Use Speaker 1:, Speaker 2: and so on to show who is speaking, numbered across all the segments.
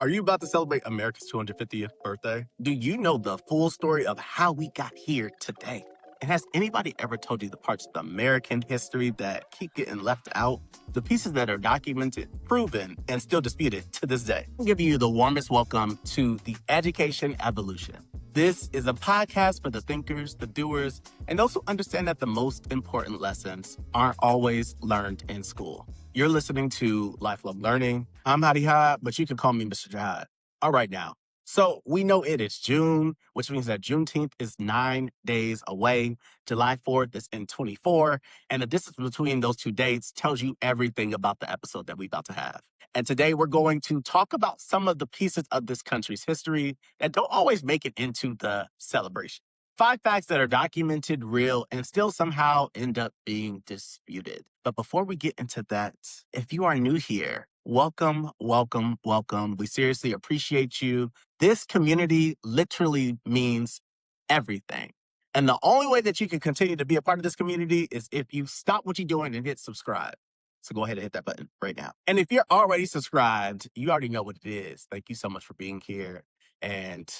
Speaker 1: Are you about to celebrate America's 250th birthday? Do you know the full story of how we got here today? And has anybody ever told you the parts of American history that keep getting left out? The pieces that are documented, proven, and still disputed to this day. I'll give you the warmest welcome to the Education Evolution. This is a podcast for the thinkers, the doers, and those who understand that the most important lessons aren't always learned in school. You're listening to Lifelong Learning. I'm Hadi Had, but you can call me Mr. Jihad. All right now. So we know it is June, which means that Juneteenth is 9 days away. July 4th is in 24. And the distance between those two dates tells you everything about the episode that we're about to have. And today we're going to talk about some of the pieces of this country's history that don't always make it into the celebration. 5 facts that are documented, real, and still somehow end up being disputed. But before we get into that, if you are new here, welcome, welcome, welcome. We seriously appreciate you. This community literally means everything. And the only way that you can continue to be a part of this community is if you stop what you're doing and hit subscribe. So go ahead and hit that button right now. And if you're already subscribed, you already know what it is. Thank you so much for being here. And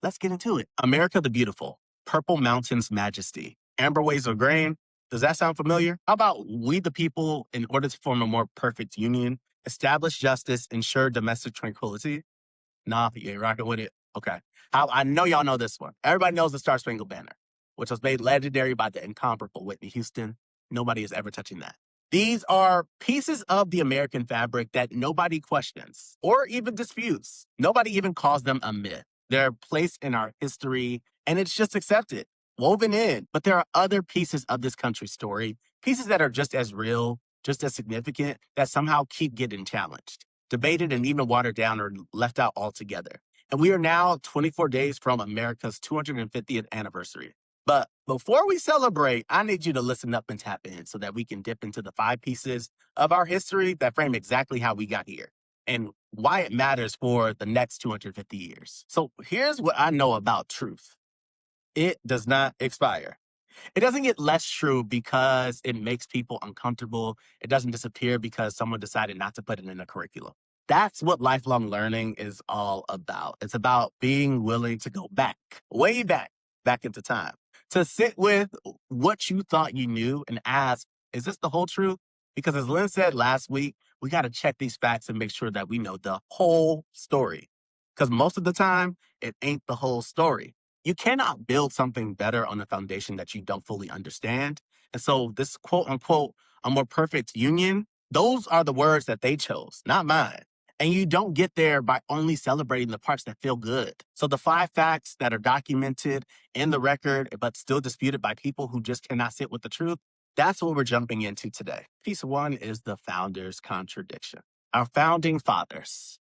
Speaker 1: let's get into it. America the Beautiful, Purple Mountains Majesty, Amber Waves of Grain. Does that sound familiar? How about we the people, in order to form a more perfect union, establish justice, ensure domestic tranquility? Nah, you ain't rocking with it. Okay. I know y'all know this one. Everybody knows the Star Spangled Banner, which was made legendary by the incomparable Whitney Houston. Nobody is ever touching that. These are pieces of the American fabric that nobody questions or even disputes. Nobody even calls them a myth. They're placed in our history and it's just accepted, woven in. But there are other pieces of this country's story, pieces that are just as real, just as significant, that somehow keep getting challenged, debated, and even watered down or left out altogether. And we are now 24 days from America's 250th anniversary. But before we celebrate, I need you to listen up and tap in so that we can dip into the 5 pieces of our history that frame exactly how we got here and why it matters for the next 250 years. So here's what I know about truth. It does not expire. It doesn't get less true because it makes people uncomfortable. It doesn't disappear because someone decided not to put it in a curriculum. That's what lifelong learning is all about. It's about being willing to go back, way back into time, to sit with what you thought you knew and ask, is this the whole truth? Because as Lynn said last week, we got to check these facts and make sure that we know the whole story. Because most of the time, it ain't the whole story. You cannot build something better on a foundation that you don't fully understand. And so this quote unquote, a more perfect union, those are the words that they chose, not mine. And you don't get there by only celebrating the parts that feel good. So the 5 facts that are documented in the record, but still disputed by people who just cannot sit with the truth, that's what we're jumping into today. Piece 1 is the founders' contradiction. Our founding fathers.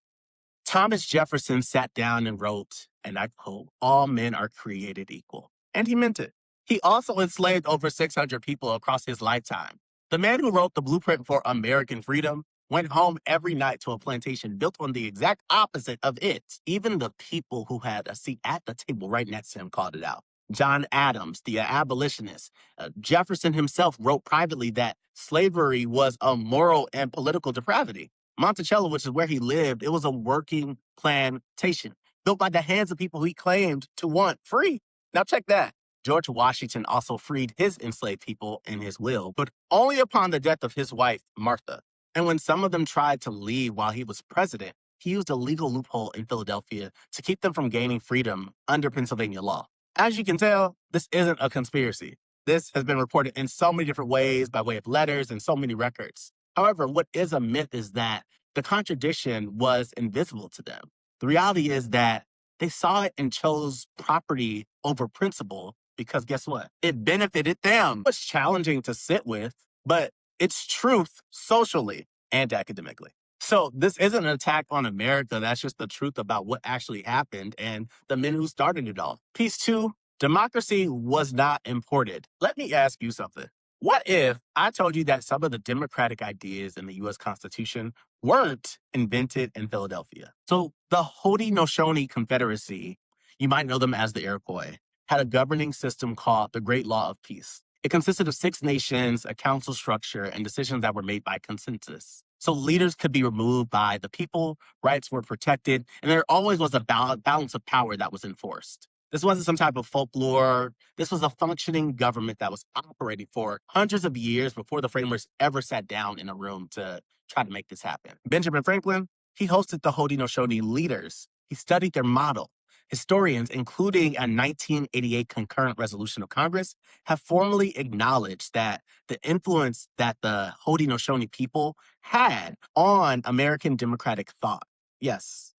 Speaker 1: Thomas Jefferson sat down and wrote, and I quote, all men are created equal. And he meant it. He also enslaved over 600 people across his lifetime. The man who wrote the blueprint for American freedom went home every night to a plantation built on the exact opposite of it. Even the people who had a seat at the table right next to him called it out. John Adams, the abolitionist. Jefferson himself wrote privately that slavery was a moral and political depravity. Monticello, which is where he lived, it was a working plantation built by the hands of people he claimed to want free. Now check that. George Washington also freed his enslaved people in his will, but only upon the death of his wife, Martha. And when some of them tried to leave while he was president, he used a legal loophole in Philadelphia to keep them from gaining freedom under Pennsylvania law. As you can tell, this isn't a conspiracy. This has been reported in so many different ways by way of letters and so many records. However, what is a myth is that the contradiction was invisible to them. The reality is that they saw it and chose property over principle because guess what? It benefited them. It's challenging to sit with, but it's truth socially and academically. So this isn't an attack on America. That's just the truth about what actually happened and the men who started it all. Piece 2, democracy was not imported. Let me ask you something. What if I told you that some of the democratic ideas in the U.S. Constitution weren't invented in Philadelphia? So the Haudenosaunee Confederacy, you might know them as the Iroquois, had a governing system called the Great Law of Peace. It consisted of 6 nations, a council structure, and decisions that were made by consensus. So leaders could be removed by the people, rights were protected, and there always was a balance of power that was enforced. This wasn't some type of folklore. This was a functioning government that was operating for hundreds of years before the framers ever sat down in a room to try to make this happen. Benjamin Franklin, he hosted the Haudenosaunee leaders. He studied their model. Historians, including a 1988 concurrent resolution of Congress, have formally acknowledged that the influence that the Haudenosaunee people had on American democratic thought. Yes,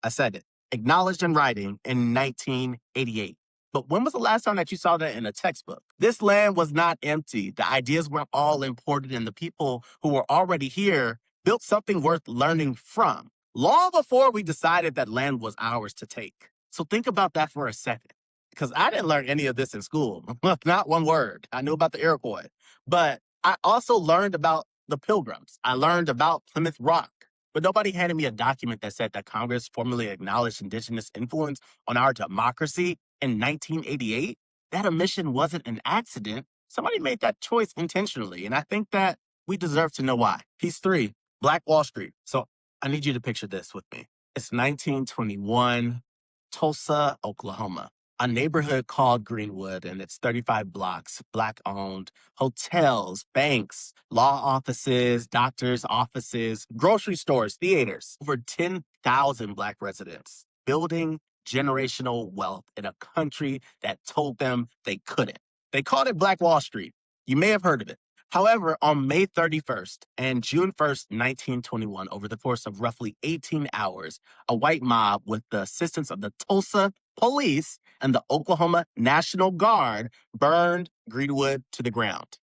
Speaker 1: I said it. Acknowledged in writing in 1988. But when was the last time that you saw that in a textbook? This land was not empty. The ideas were all imported, and the people who were already here built something worth learning from, long before we decided that land was ours to take. So think about that for a second, because I didn't learn any of this in school. Not one word. I knew about the Iroquois, but I also learned about the Pilgrims. I learned about Plymouth Rock. But nobody handed me a document that said that Congress formally acknowledged Indigenous influence on our democracy in 1988. That omission wasn't an accident. Somebody made that choice intentionally, and I think that we deserve to know why. Piece 3, Black Wall Street. So I need you to picture this with me. It's 1921, Tulsa, Oklahoma. A neighborhood called Greenwood, and it's 35 blocks, Black owned, hotels, banks, law offices, doctors' offices, grocery stores, theaters. Over 10,000 Black residents building generational wealth in a country that told them they couldn't. They called it Black Wall Street. You may have heard of it. However, on May 31st and June 1st, 1921, over the course of roughly 18 hours, a white mob with the assistance of the Tulsa police and the Oklahoma National Guard burned Greenwood to the ground.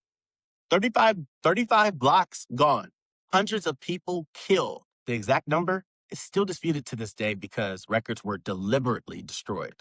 Speaker 1: 35 blocks gone. Hundreds of people killed. The exact number is still disputed to this day because records were deliberately destroyed.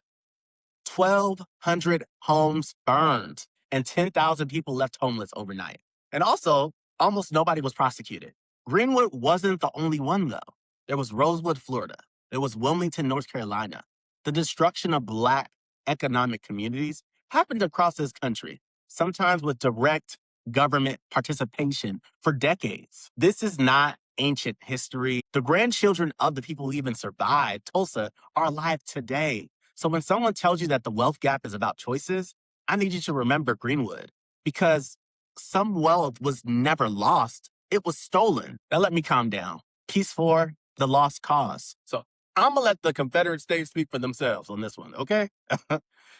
Speaker 1: 1,200 homes burned and 10,000 people left homeless overnight. And also, almost nobody was prosecuted. Greenwood wasn't the only one, though. There was Rosewood, Florida. There was Wilmington, North Carolina. The destruction of Black economic communities happened across this country, sometimes with direct government participation for decades. This is not ancient history. The grandchildren of the people who even survived Tulsa are alive today. So when someone tells you that the wealth gap is about choices, I need you to remember Greenwood, because some wealth was never lost. It was stolen. Now let me calm down. Piece 4, the lost cause. So I'm going to let the Confederate States speak for themselves on this one, okay?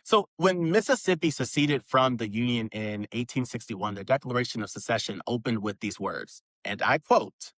Speaker 1: So when Mississippi seceded from the Union in 1861, the Declaration of Secession opened with these words, and I quote,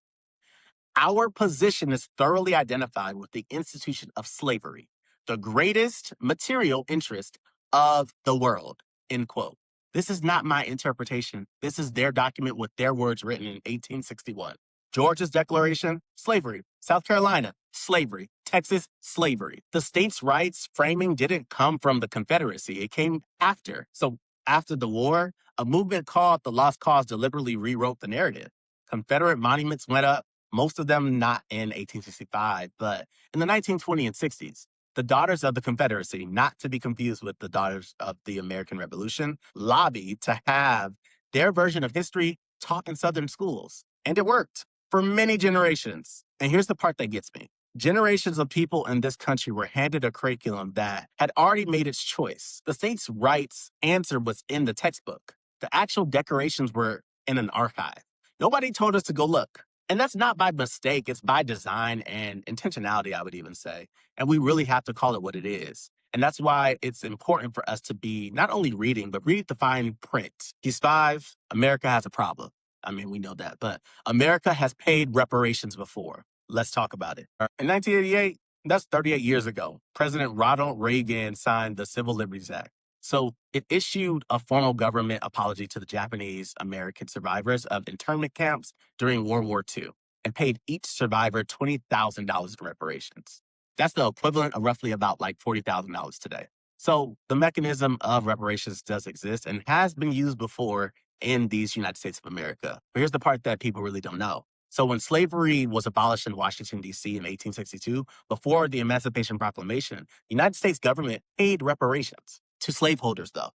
Speaker 1: "Our position is thoroughly identified with the institution of slavery, the greatest material interest of the world," end quote. This is not my interpretation. This is their document with their words written in 1861. Georgia's declaration, slavery. South Carolina, slavery. Texas, slavery. The states' rights framing didn't come from the Confederacy. It came after. So after the war, a movement called the Lost Cause deliberately rewrote the narrative. Confederate monuments went up, most of them not in 1865, but in the 1920s and 60s. The Daughters of the Confederacy, not to be confused with the Daughters of the American Revolution, lobbied to have their version of history taught in Southern schools. And it worked for many generations. And here's the part that gets me. Generations of people in this country were handed a curriculum that had already made its choice. The states' rights answer was in the textbook. The actual decorations were in an archive. Nobody told us to go look. And that's not by mistake, it's by design and intentionality, I would even say. And we really have to call it what it is. And that's why it's important for us to be not only reading, but read the fine print. Piece 5, America has a problem. I mean, we know that, but America has paid reparations before. Let's talk about it. In 1988, that's 38 years ago, President Ronald Reagan signed the Civil Liberties Act. So it issued a formal government apology to the Japanese American survivors of internment camps during World War II and paid each survivor $20,000 in reparations. That's the equivalent of roughly about like $40,000 today. So the mechanism of reparations does exist and has been used before in these United States of America. But here's the part that people really don't know. So when slavery was abolished in Washington, D.C. in 1862, before the Emancipation Proclamation, the United States government paid reparations. To slaveholders, though,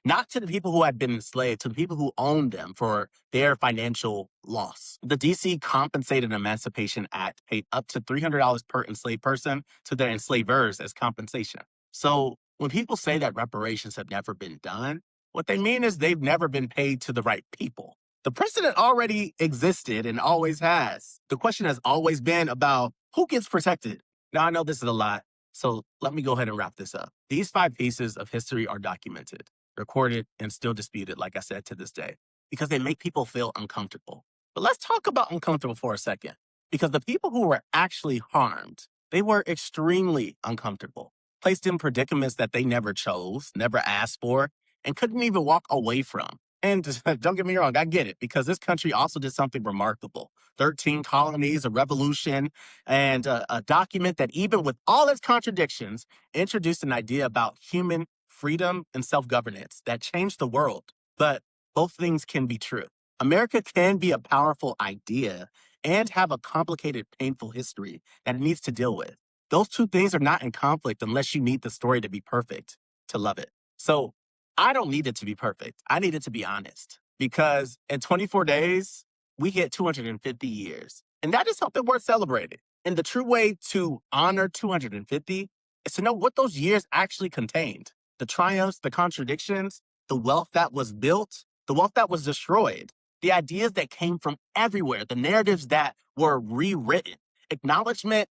Speaker 1: not to the people who had been enslaved, to the people who owned them for their financial loss. The DC Compensated Emancipation Act paid up to $300 per enslaved person to their enslavers as compensation. So when people say that reparations have never been done, what they mean is they've never been paid to the right people. The precedent already existed and always has. The question has always been about who gets protected. Now, I know this is a lot, so let me go ahead and wrap this up. These 5 pieces of history are documented, recorded, and still disputed, like I said, to this day, because they make people feel uncomfortable. But let's talk about uncomfortable for a second, because the people who were actually harmed, they were extremely uncomfortable, placed in predicaments that they never chose, never asked for, and couldn't even walk away from. And don't get me wrong, I get it, because this country also did something remarkable. 13 colonies, a revolution, and a document that, even with all its contradictions, introduced an idea about human freedom and self-governance that changed the world. But both things can be true. America can be a powerful idea and have a complicated, painful history that it needs to deal with. Those two things are not in conflict unless you need the story to be perfect to love it. So I don't need it to be perfect. I need it to be honest, because in 24 days, we hit 250 years. And that is something worth celebrating. And the true way to honor 250 is to know what those years actually contained. The triumphs, the contradictions, the wealth that was built, the wealth that was destroyed, the ideas that came from everywhere, the narratives that were rewritten. Acknowledgement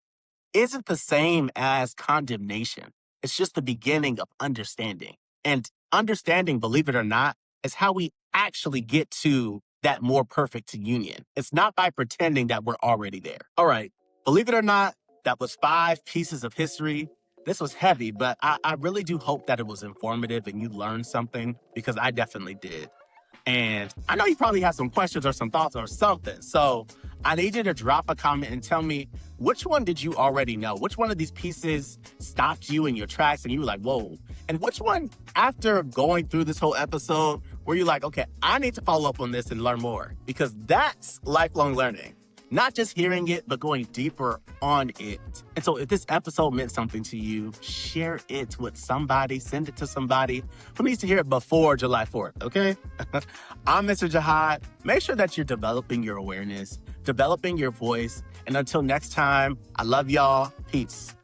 Speaker 1: isn't the same as condemnation. It's just the beginning of understanding. And understanding, believe it or not, is how we actually get to that more perfect union. It's not by pretending that we're already there. All right, believe it or not, that was 5 pieces of history. This was heavy, but I really do hope that it was informative and you learned something, because I definitely did. And I know you probably have some questions or some thoughts or something. So I need you to drop a comment and tell me, which one did you already know? Which one of these pieces stopped you in your tracks and you were like, whoa? And which one, after going through this whole episode, were you like, okay, I need to follow up on this and learn more? Because that's lifelong learning. Not just hearing it, but going deeper on it. And so if this episode meant something to you, share it with somebody, send it to somebody who needs to hear it before July 4th, okay? I'm Mr. Jihad. Make sure that you're developing your awareness, developing your voice. And until next time, I love y'all. Peace.